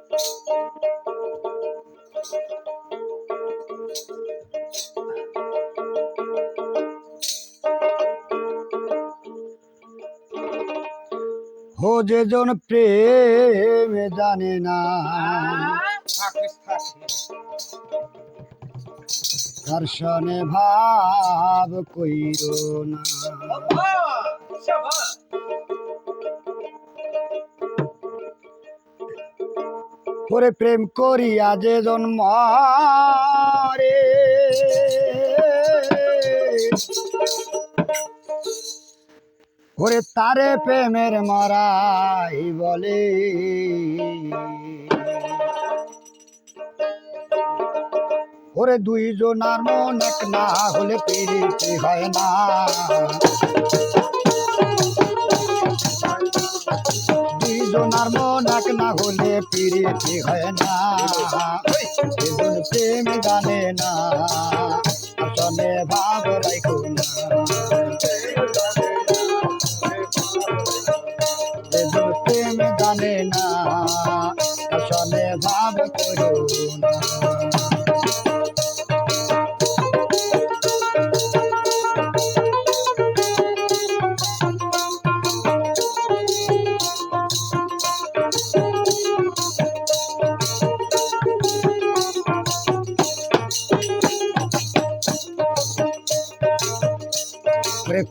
ও যেজন প্রেম জানে না তার সনে ভাব কইর না। ওরে প্রেম করিয়া যে জন্ম রে ওরে তারে প্রেমের মরাই বলে। ওরে দুইজনার মন এক না হলে প্রীতি হয় না। দুইজনার মন এক না হলে প্রীতি হয় না। যেজন প্রেম জানে না আসলে ভাব রাখো না। যেজন প্রেম জানে না আসলে ভাব করো না।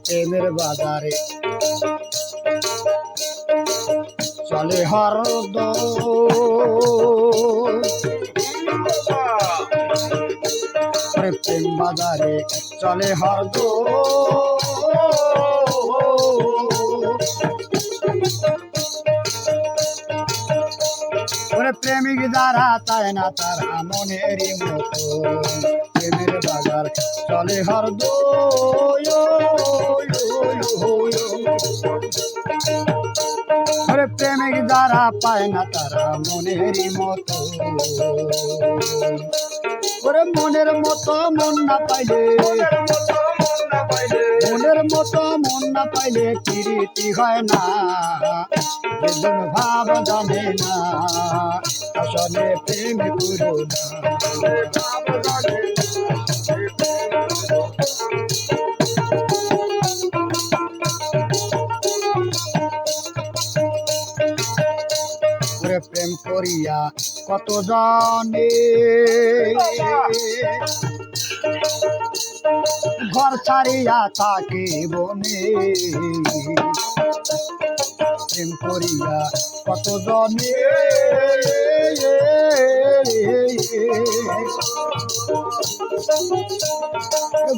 প্রেমের বাজারে চলে হরদম। প্রেম বাজারে চলে হরদম। প্রেমিক যারা চায় না তারা মনেরই মতো। প্রেমের বাজার চলে হরদম। প্রেমিক যারা পায় না তারা মনেরই মতো। ওরে মনের মতো মন না পাইলে মনের মতো মন না পাইলে প্রীতি হয় না। যেজন ভাব জানে না আসলে প্রেম করো না। প্রেম করিয়া কত জানে ঘর ছাড়িয়া থাকে বনে। প্রেম করিয়া কত জনে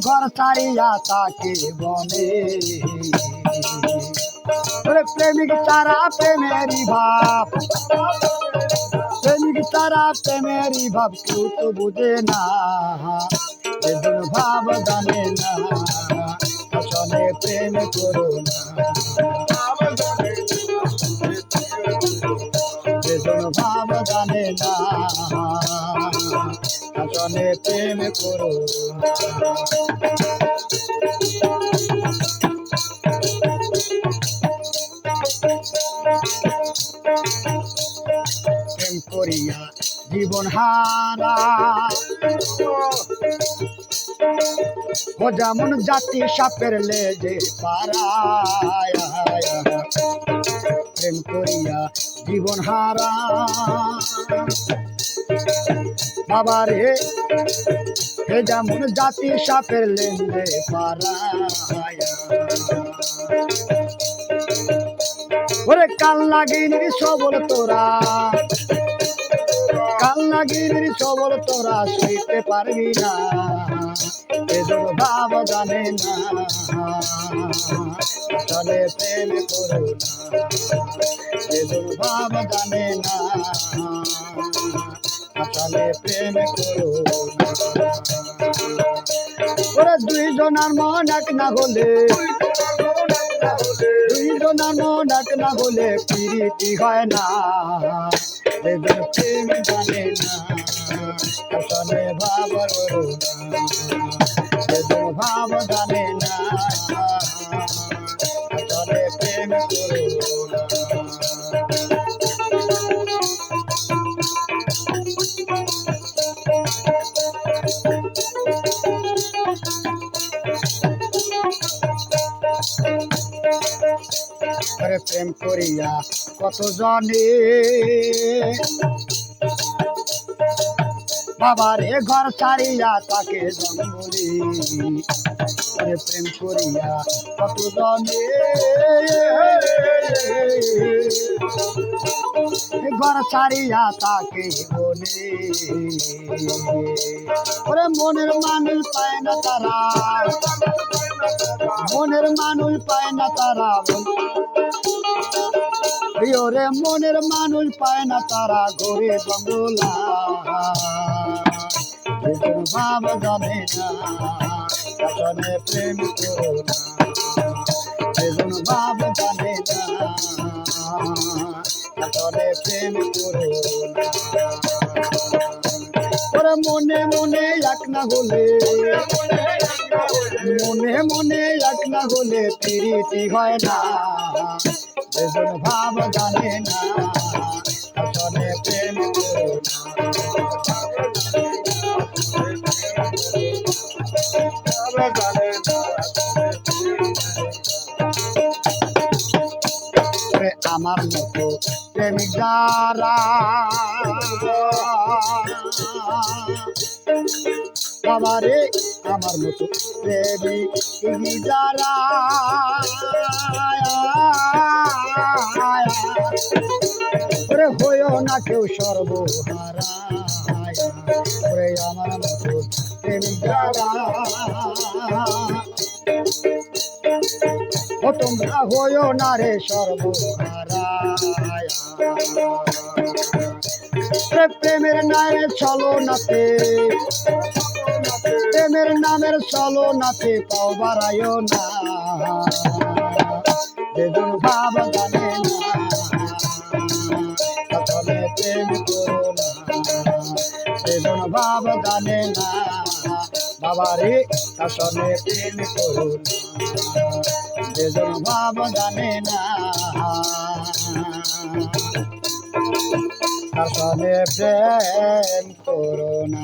ঘর ছাড়িয়া থাকে বনে। প্রেমিক তারা প্রেমেরই ভাব প্রেমিক তারা প্রেমেরই ভাব কেউ তো বুঝে না। যেজন ভাব জানে না আসলে প্রেম করো না। যেজন ভাব জানে না আসলে প্রেম করো না। প্রেম করিয়া জীবন হারা ও যেমন জাতি সাপের লেজে পারায়। প্রেম করিয়া জীবন হারা বাবারে এ যেমন জাতি সাপের লেজে পারায়। ওরে কাল লাগিনি সবল তোরা কাল লাগিনি সবল তোরা সইতে পারবি না। যেজন ভাব জানে না আসলে প্রেম করো না। যেজন ভাব জানে না আসলে প্রেম করো না। ওরে দুইজনার মন এক না হলে দুইজনার মন এক না হলে প্রীতি হয় না। যেজন প্রেম জানে না আসলে ভাব করো না। যেজন ভাব জানে না আসলে প্রেম করো না। প্রেম করিয়া কত জনে বাবারে ঘর ছাড়িয়া তাকে জঙ্গলি প্রেম করিয়া কত জনে ঘর ছাড়িয়া তাকে বনে ওরে মনের মানুষ পায় না তারা মনের মানুষ পায় না তারা ওরে মনের মানুষ পায় না তারা ঘরে জঙ্গলা ভাব জানে না আসলে প্রেম করো না বেগুন ভাব জানে না আসলে প্রেম করো না ওরে মনে মনে এক না হলে মনে মনে এক না হলে প্রীতি হয় না বেগুন ভাব জানে না আসলে প্রেম করো না আমার মতো প্রেমিক যারা বাবারে আমার মতো প্রেমিক যারা ওরে হইও না কেউ সর্বহারা ওরে আমার মতো প্রেমিক যারা ও তোমরা হইও না রে সর্বহারা প্রেমের নামে চলো নাতে প্রেমের নামের চলো নাতে পাও বাড়াইও না বেদন ভাব জানে না আসলে প্রেম করো না বেদন ভাব জানে না বাবারে আসলে প্রেম করো না বেদন ভাব জানে না আসলে প্রেম করো না